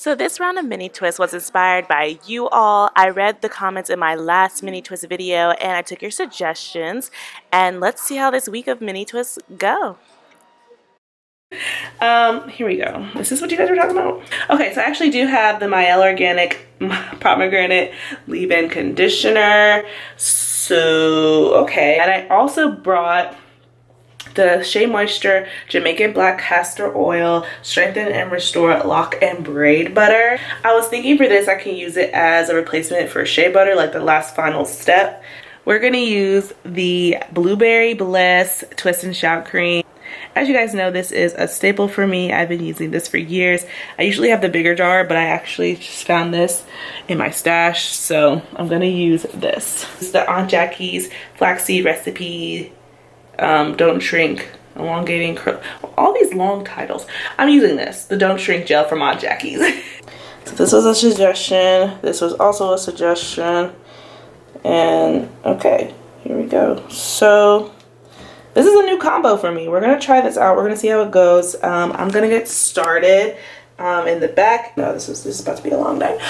So this round of mini twist was inspired by you all. I read the comments in my last mini twist video and I took your suggestions, and let's see how this week of mini twists go. Here we go. This is what you guys were talking about. Okay, so I actually do have the Mielle Organic Pomegranate Leave-In Conditioner. So, okay. And I also brought the Shea Moisture Jamaican Black Castor Oil Strengthen and Restore Lock and Braid Butter. I was thinking for this I can use it as a replacement for shea butter, like the last final step. We're gonna use the Blueberry Bliss Twist and Shout Cream. As you guys know, this is a staple for me. I've been using this for years. I usually have the bigger jar, but I actually just found this in my stash, so I'm gonna use this. It's the Aunt Jackie's Flaxseed Recipe Don't Shrink Elongating Curl. All these long titles. I'm using this, the Don't Shrink Gel from Aunt Jackie's. So this was a suggestion. This was also a suggestion. And okay, here we go. So this is a new combo for me. We're gonna try this out. We're gonna see how it goes. I'm gonna get started in the back. No, this is about to be a long night.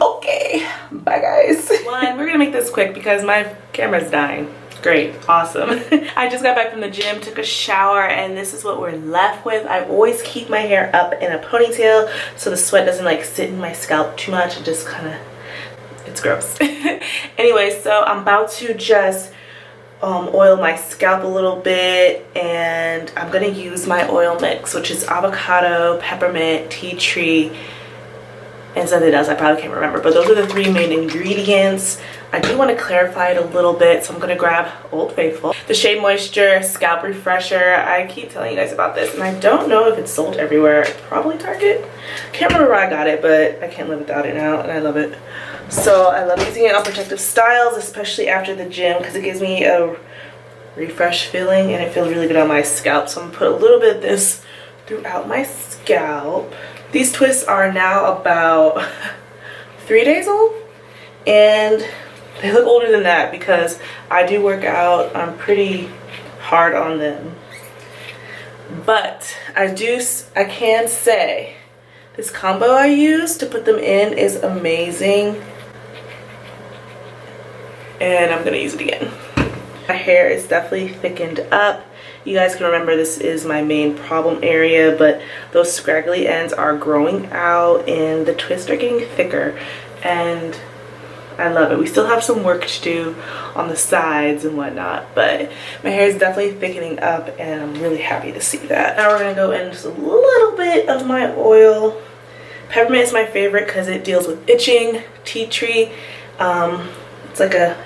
Okay, bye guys. One, we're gonna make this quick because my camera's dying. Great, awesome. I just got back from the gym, took a shower, and this is what we're left with. I always keep my hair up in a ponytail so the sweat doesn't like sit in my scalp too much. It just kind of, it's gross. Anyway, so I'm about to just oil my scalp a little bit, and I'm gonna use my oil mix, which is avocado, peppermint, tea tree, and something else I probably can't remember, but those are the three main ingredients. I do want to clarify it a little bit, so I'm gonna grab Old Faithful, the Shea Moisture Scalp Refresher. I keep telling you guys about this, and I don't know if it's sold everywhere. Probably Target. Can't remember where I got it, but I can't live without it now, and I love it. So I love using it on protective styles, especially after the gym, because it gives me a refresh feeling, and it feels really good on my scalp. So I'm gonna put a little bit of this throughout my scalp. These twists are now about 3 days old, and they look older than that because I do work out. I'm pretty hard on them. But I can say this combo I use to put them in is amazing. And I'm gonna use it again. My hair is definitely thickened up. You guys can remember this is my main problem area, but those scraggly ends are growing out and the twists are getting thicker, and I love it. We still have some work to do on the sides and whatnot, but my hair is definitely thickening up and I'm really happy to see that. Now we're gonna go in just a little bit of my oil. Peppermint is my favorite because it deals with itching. Tea tree, it's like a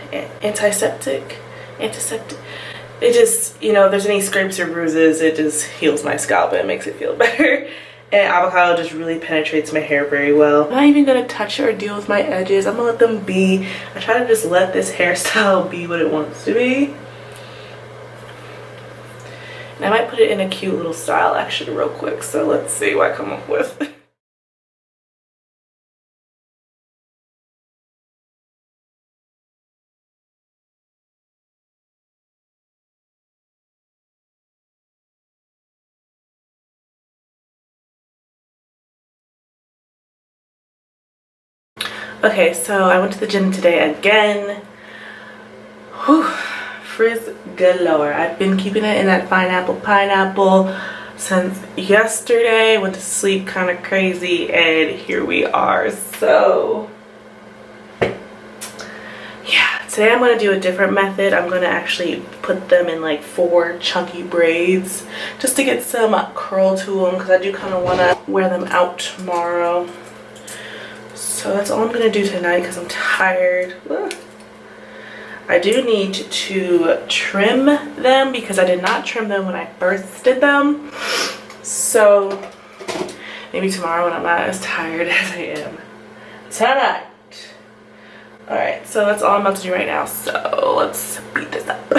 antiseptic. It just, you know, if there's any scrapes or bruises, it just heals my scalp and makes it feel better. And avocado just really penetrates my hair very well. I'm not even gonna touch or deal with my edges. I'm gonna let them be. I try to just let this hairstyle be what it wants to be. And I might put it in a cute little style actually real quick. So let's see what I come up with. Okay, so I went to the gym today again. Whew, frizz galore. I've been keeping it in that pineapple since yesterday. Went to sleep kind of crazy, and here we are. So yeah, today I'm going to do a different method. I'm going to actually put them in like 4 chunky braids just to get some curl to them, because I do kind of want to wear them out tomorrow. So that's all I'm going to do tonight because I'm tired. Ugh. I do need to trim them because I did not trim them when I first did them. So maybe tomorrow when I'm not as tired as I am tonight. Alright, so that's all I'm about to do right now. So let's beat this up.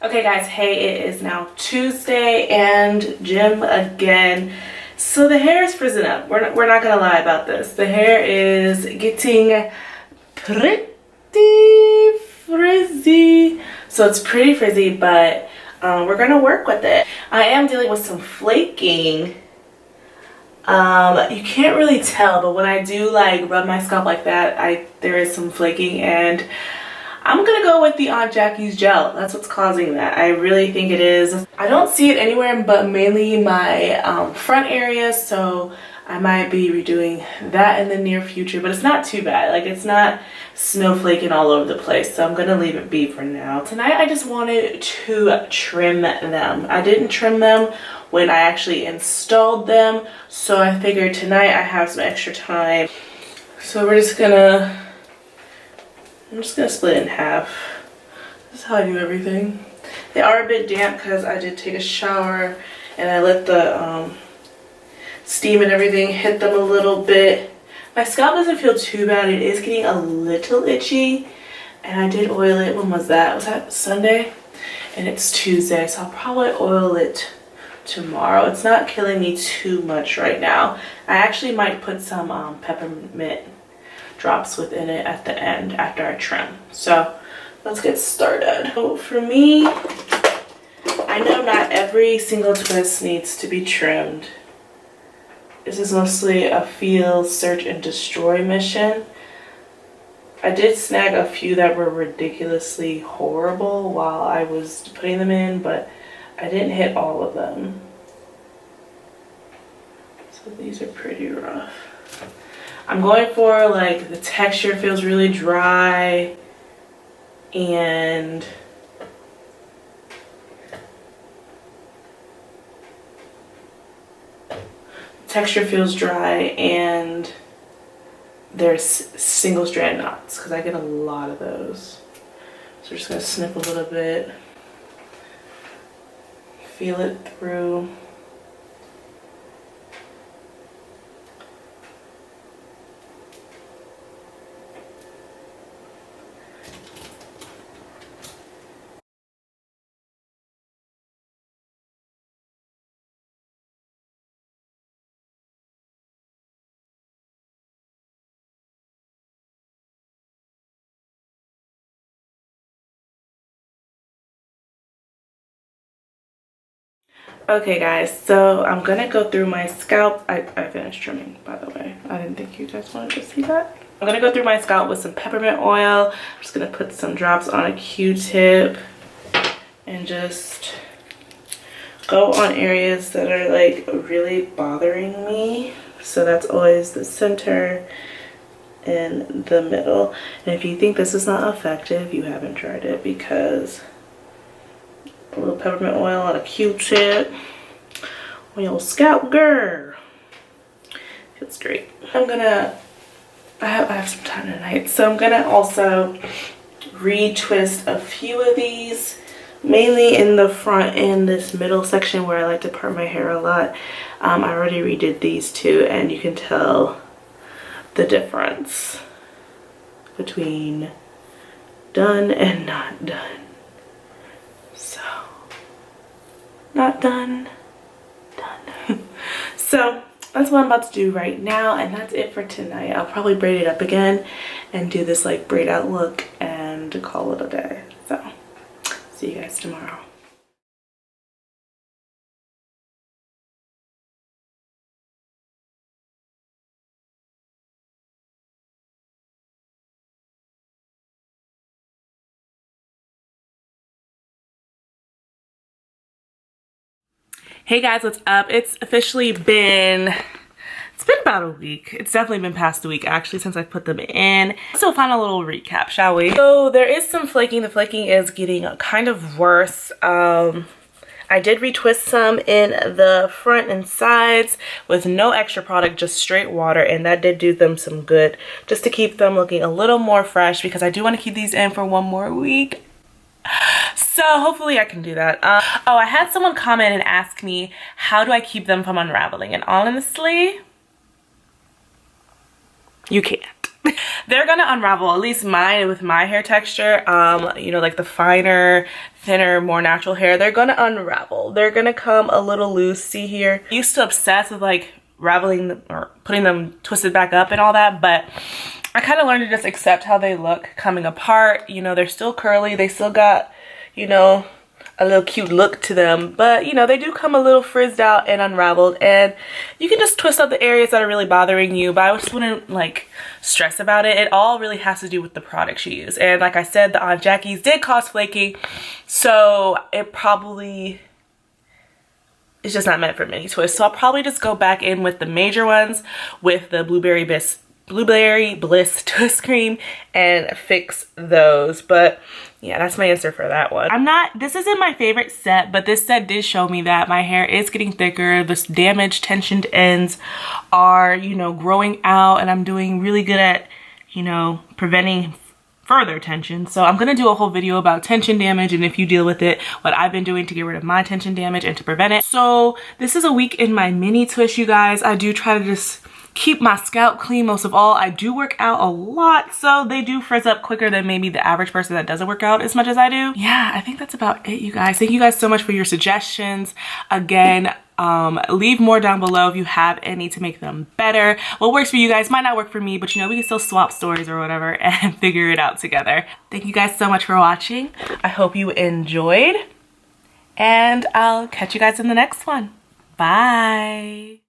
Okay guys, hey, it is now Tuesday and gym again. So the hair is frizzing up. We're not gonna lie about this. The hair is getting pretty frizzy. So it's pretty frizzy, but we're gonna work with it. I am dealing with some flaking. You can't really tell, but when I do like rub my scalp like that, there is some flaking, and I'm gonna go with the Aunt Jackie's gel. That's what's causing that. I really think it is. I don't see it anywhere but mainly my front area, so I might be redoing that in the near future, but it's not too bad. Like, it's not snowflaking all over the place, so I'm gonna leave it be for now. Tonight I just wanted to trim them. I didn't trim them when I actually installed them, so I figured tonight I have some extra time. So I'm just gonna split it in half. This is how I do everything. They are a bit damp because I did take a shower and I let the steam and everything hit them a little bit. My scalp doesn't feel too bad. It is getting a little itchy, and I did oil it. When was that? Was that Sunday? And it's Tuesday, so I'll probably oil it tomorrow. It's not killing me too much right now. I actually might put some peppermint drops within it at the end after I trim. So let's get started. So for me, I know not every single twist needs to be trimmed. This is mostly a feel, search, and destroy mission. I did snag a few that were ridiculously horrible while I was putting them in, but I didn't hit all of them. So these are pretty rough. I'm going for, like, the texture feels really dry, and there's single strand knots because I get a lot of those. So we're just gonna snip a little bit, feel it through. Okay guys, so I'm gonna go through my scalp. I finished trimming, by the way. I didn't think you guys wanted to see that. I'm gonna go through my scalp with some peppermint oil. I'm just gonna put some drops on a Q-tip and just go on areas that are like really bothering me. So that's always the center and the middle. And if you think this is not effective, you haven't tried it, because a little peppermint oil on a Q-tip on your scalp, girl. Feels great. I have some time tonight, so I'm gonna also retwist a few of these, mainly in the front and this middle section where I like to part my hair a lot. I already redid these two, and you can tell the difference between done and not done. So, not done, done. So that's what I'm about to do right now, and that's it for tonight. I'll probably braid it up again and do this like braid out look and call it a day. So see you guys tomorrow. Hey guys, what's up? It's been about a week. It's definitely been past a week actually since I put them in. So final little recap, shall we? So there is some flaking. The flaking is getting kind of worse. I did retwist some in the front and sides with no extra product, just straight water, and that did do them some good just to keep them looking a little more fresh, because I do want to keep these in for one more week. So hopefully I can do that. Oh, I had someone comment and ask me, how do I keep them from unraveling? And honestly, you can't. They're gonna unravel, at least mine with my hair texture. You know, like the finer, thinner, more natural hair, they're gonna unravel. They're gonna come a little loose. See here? I used to obsess with like raveling them or putting them twisted back up and all that, but I kind of learned to just accept how they look coming apart. You know, they're still curly. They still got, you know, a little cute look to them, but you know, they do come a little frizzed out and unraveled, and you can just twist up the areas that are really bothering you, but I just wouldn't like stress about it. It all really has to do with the products you use. And like I said, the Aunt Jackie's did cause flaking, so it probably is just not meant for mini twists. So I'll probably just go back in with the major ones with the Blueberry Bliss twist cream and fix those. But yeah, that's my answer for that one. This isn't my favorite set, but this set did show me that my hair is getting thicker. This damaged, tensioned ends are, you know, growing out, and I'm doing really good at, you know, preventing further tension. So I'm gonna do a whole video about tension damage, and if you deal with it, what I've been doing to get rid of my tension damage and to prevent it. So this is a week in my mini twist, you guys. I do try to just keep my scalp clean. Most of all, I do work out a lot, so they do frizz up quicker than maybe the average person that doesn't work out as much as I do. Yeah, I think that's about it, you guys. Thank you guys so much for your suggestions. Again, leave more down below if you have any to make them better. What works for you guys might not work for me, but you know, we can still swap stories or whatever and figure it out together. Thank you guys so much for watching. I hope you enjoyed, and I'll catch you guys in the next one. Bye.